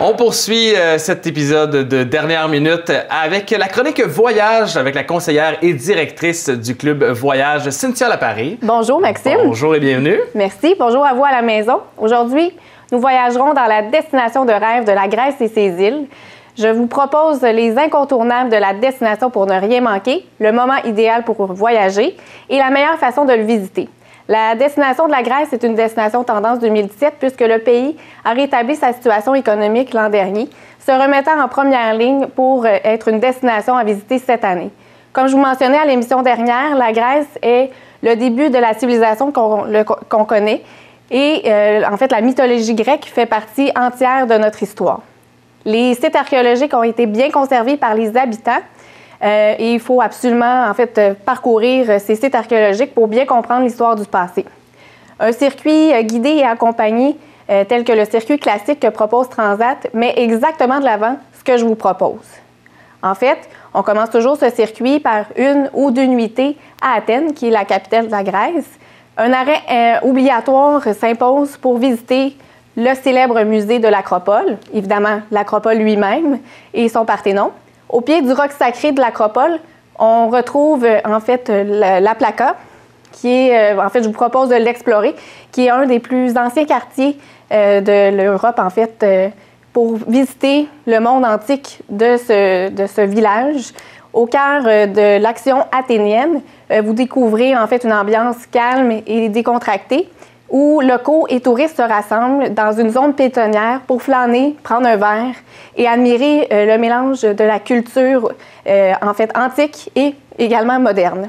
On poursuit cet épisode de Dernière Minute avec la chronique Voyage avec la conseillère et directrice du Club Voyage, Cynthia Laparrie. Bonjour Maxime. Bonjour et bienvenue. Merci. Bonjour à vous à la maison. Aujourd'hui, nous voyagerons dans la destination de rêve de la Grèce et ses îles. Je vous propose les incontournables de la destination pour ne rien manquer, le moment idéal pour voyager et la meilleure façon de le visiter. La destination de la Grèce est une destination tendance 2017 puisque le pays a rétabli sa situation économique l'an dernier, se remettant en première ligne pour être une destination à visiter cette année. Comme je vous mentionnais à l'émission dernière, la Grèce est le début de la civilisation qu'on connaît et en fait la mythologie grecque fait partie entière de notre histoire. Les sites archéologiques ont été bien conservés par les habitants. Et il faut absolument, en fait, parcourir ces sites archéologiques pour bien comprendre l'histoire du passé. Un circuit guidé et accompagné, tel que le circuit classique que propose Transat, met exactement de l'avant ce que je vous propose. En fait, on commence toujours ce circuit par une ou deux nuitées à Athènes, qui est la capitale de la Grèce. Un arrêt obligatoire s'impose pour visiter le célèbre musée de l'Acropole, évidemment l'Acropole lui-même et son Parthénon. Au pied du roc sacré de l'Acropole, on retrouve en fait la Plaka, qui est, en fait, je vous propose de l'explorer, qui est un des plus anciens quartiers de l'Europe, en fait, pour visiter le monde antique de ce village. Au cœur de l'action athénienne, vous découvrez en fait une ambiance calme et décontractée, où locaux et touristes se rassemblent dans une zone piétonnière pour flâner, prendre un verre et admirer le mélange de la culture en fait antique et également moderne.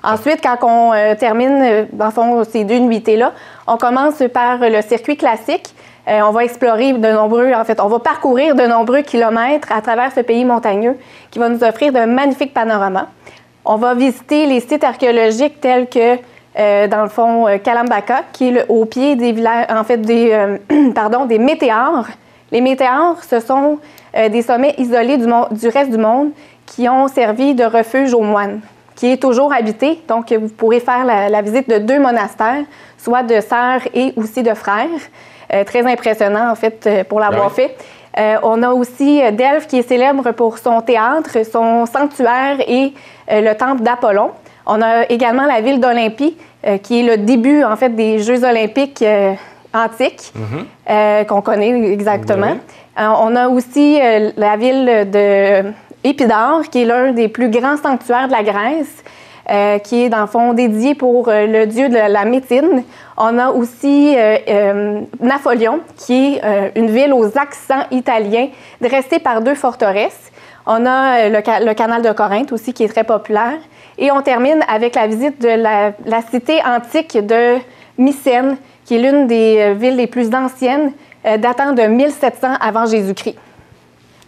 Ensuite, quand on termine dans le fond, ces deux nuitées-là, on commence par le circuit classique. On va explorer on va parcourir de nombreux kilomètres à travers ce pays montagneux qui va nous offrir de magnifiques panoramas. On va visiter les sites archéologiques tels que dans le fond, Kalambaka, qui est au pied des villages, en fait, des météores. Les météores, ce sont des sommets isolés du reste du monde qui ont servi de refuge aux moines, qui est toujours habité. Donc, vous pourrez faire la visite de deux monastères, soit de sœurs et aussi de frères. Très impressionnant, en fait, pour l'avoir fait. On a aussi Delphes, qui est célèbre pour son théâtre, son sanctuaire et le temple d'Apollon. On a également la ville d'Olympie, qui est le début, en fait, des Jeux olympiques antiques, qu'on connaît exactement. Oui. On a aussi la ville d'Épidore, qui est l'un des plus grands sanctuaires de la Grèce, qui est, dans le fond, dédié pour le dieu de la médecine. On a aussi Napholion, qui est une ville aux accents italiens, dressée par deux forteresses. On a le canal de Corinthe aussi, qui est très populaire. Et on termine avec la visite de la cité antique de Mycène, qui est l'une des villes les plus anciennes, datant de 1700 avant Jésus-Christ.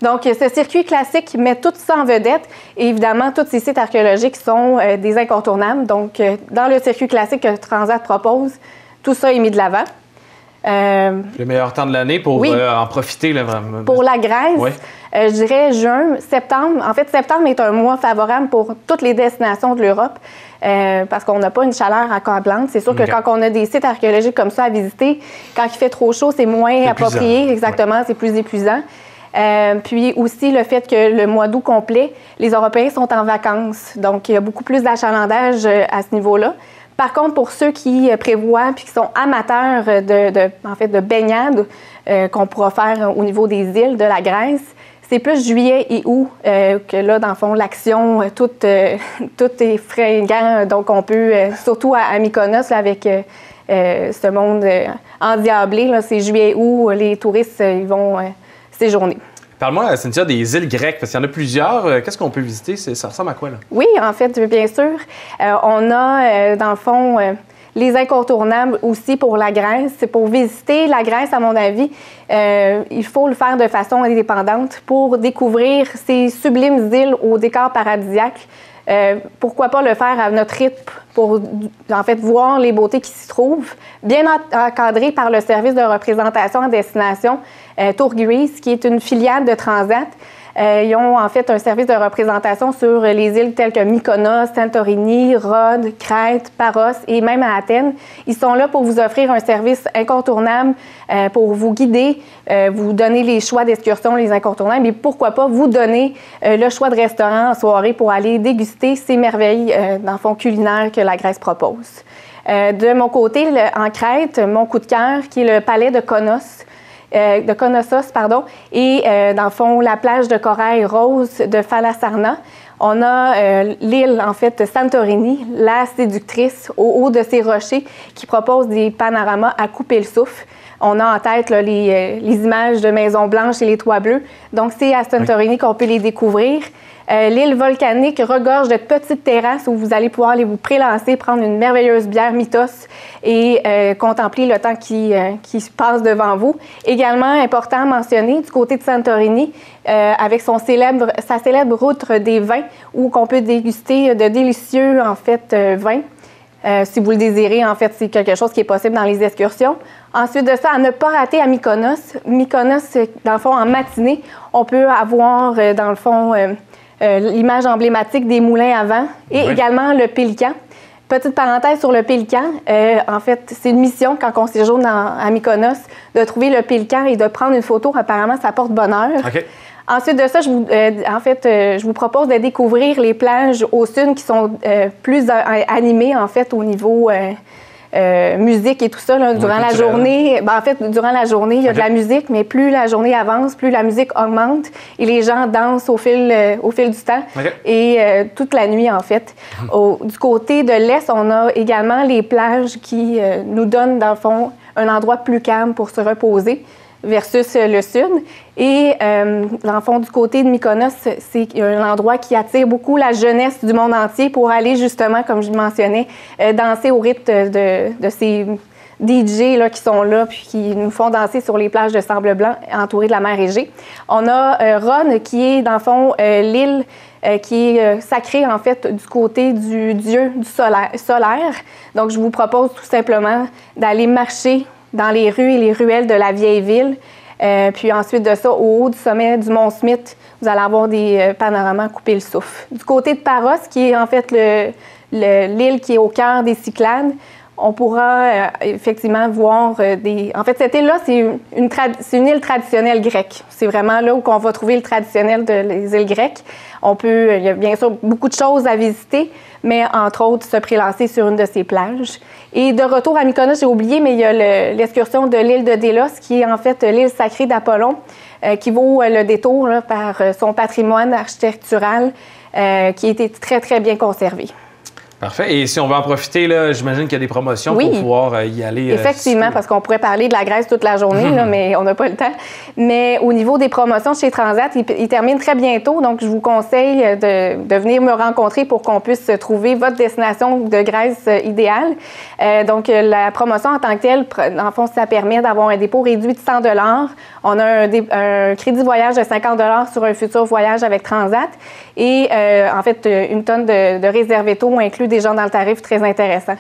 Donc, ce circuit classique met tout ça en vedette. Et évidemment, tous ces sites archéologiques sont des incontournables. Donc, dans le circuit classique que Transat propose, tout ça est mis de l'avant. Le meilleur temps de l'année pour en profiter. Là, vraiment. Pour la Grèce, je dirais juin, septembre. En fait, septembre est un mois favorable pour toutes les destinations de l'Europe parce qu'on n'a pas une chaleur accablante. C'est sûr que quand on a des sites archéologiques comme ça à visiter, quand il fait trop chaud, c'est moins approprié. Exactement, c'est plus épuisant. Puis aussi le fait que le mois d'août complet, les Européens sont en vacances. Donc, il y a beaucoup plus d'achalandage à ce niveau-là. Par contre, pour ceux qui prévoient puis qui sont amateurs de baignade qu'on pourra faire au niveau des îles de la Grèce, c'est plus juillet et août que là, dans le fond, l'action, tout est fringant. Donc, on peut, surtout à Mykonos, là, avec ce monde endiablé, là, c'est juillet-août, les touristes ils vont séjourner. Parle-moi, Cynthia, des îles grecques, parce qu'il y en a plusieurs. Qu'est-ce qu'on peut visiter? Ça ressemble à quoi, là? Oui, en fait, bien sûr. On a, dans le fond, les incontournables aussi pour la Grèce. Pour visiter la Grèce, à mon avis, il faut le faire de façon indépendante pour découvrir ces sublimes îles au décor paradisiaque. Pourquoi pas le faire à notre rythme pour, en fait, voir les beautés qui s'y trouvent, bien encadré par le service de représentation en destination Tour Greece, qui est une filiale de Transat. Ils ont en fait un service de représentation sur les îles telles que Mykonos, Santorini, Rhodes, Crète, Paros et même à Athènes. Ils sont là pour vous offrir un service incontournable, pour vous guider, vous donner les choix d'excursions, les incontournables, et pourquoi pas vous donner le choix de restaurant en soirée pour aller déguster ces merveilles dans le fond culinaire que la Grèce propose. De mon côté, en Crète, mon coup de cœur, qui est le palais de Knossos, et dans le fond, la plage de corail rose de Phalasarna. On a l'île, en fait, Santorini, la séductrice, au haut de ces rochers, qui propose des panoramas à couper le souffle. On a en tête là, les images de Maisons Blanches et les toits bleus. Donc, c'est à Santorini qu'on peut les découvrir. L'île volcanique regorge de petites terrasses où vous allez pouvoir aller vous prélancer, prendre une merveilleuse bière Mythos et contempler le temps qui se passe devant vous. Également important à mentionner, du côté de Santorini, avec sa célèbre route des vins, où on peut déguster de délicieux, en fait, vins. Si vous le désirez, en fait, c'est quelque chose qui est possible dans les excursions. Ensuite de ça, à ne pas rater à Mykonos. Mykonos, dans le fond, en matinée, on peut avoir, dans le fond, l'image emblématique des moulins à vent et également le pélican. Petite parenthèse sur le pélican, en fait, c'est une mission quand on séjourne à Mykonos de trouver le pélican et de prendre une photo. Apparemment, ça porte bonheur. Okay. Ensuite de ça, je vous propose de découvrir les plages au sud qui sont plus animées, en fait, au niveau musique et tout ça. Là, durant la journée, durant la journée, il y a de la musique, mais plus la journée avance, plus la musique augmente et les gens dansent au fil du temps et toute la nuit, en fait. Du côté de l'Est, on a également les plages qui nous donnent, dans le fond, un endroit plus calme pour se reposer versus le sud. Et dans le fond, du côté de Mykonos, c'est un endroit qui attire beaucoup la jeunesse du monde entier pour aller justement, comme je le mentionnais, danser au rythme de ces DJ là, qui sont là puis qui nous font danser sur les plages de sable blanc entourées de la mer Égée. On a Rhodes qui est, dans le fond, l'île qui est sacrée, en fait, du côté du dieu du solaire. Donc, je vous propose tout simplement d'aller marcher dans les rues et les ruelles de la vieille ville. Puis ensuite de ça, au haut du sommet du Mont Smith, vous allez avoir des panoramas à couper le souffle. Du côté de Paros, qui est en fait l'île qui est au cœur des Cyclades, on pourra effectivement voir des... En fait, cette île-là, c'est une île traditionnelle grecque. C'est vraiment là où on va trouver le traditionnel des îles grecques. Il y a bien sûr beaucoup de choses à visiter, mais entre autres, se prélancer sur une de ces plages. Et de retour à Mykonos, j'ai oublié, mais il y a l'excursion de l'île de Délos, qui est en fait l'île sacrée d'Apollon, qui vaut le détour là, par son patrimoine architectural, qui a été très, très bien conservé. Parfait. Et si on veut en profiter, là, j'imagine qu'il y a des promotions pour pouvoir y aller. Effectivement, parce qu'on pourrait parler de la Grèce toute la journée, là, mais on n'a pas le temps. Mais au niveau des promotions chez Transat, ils terminent très bientôt. Donc, je vous conseille de venir me rencontrer pour qu'on puisse trouver votre destination de Grèce idéale. Donc, la promotion en tant que telle, en fond, ça permet d'avoir un dépôt réduit de 100 $. On a un crédit voyage de 50 $ sur un futur voyage avec Transat. Et en fait, une tonne de réservé taux inclus des gens dans le tarif très intéressant.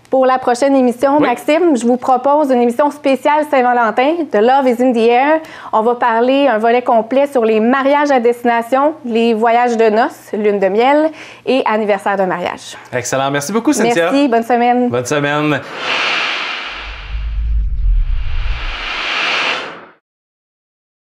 Pour la prochaine émission, Maxime, je vous propose une émission spéciale Saint-Valentin de Love is in the Air. On va parler un volet complet sur les mariages à destination, les voyages de noces, lune de miel et anniversaire de mariage. Excellent. Merci beaucoup, Cynthia. Merci. Bonne semaine. Bonne semaine.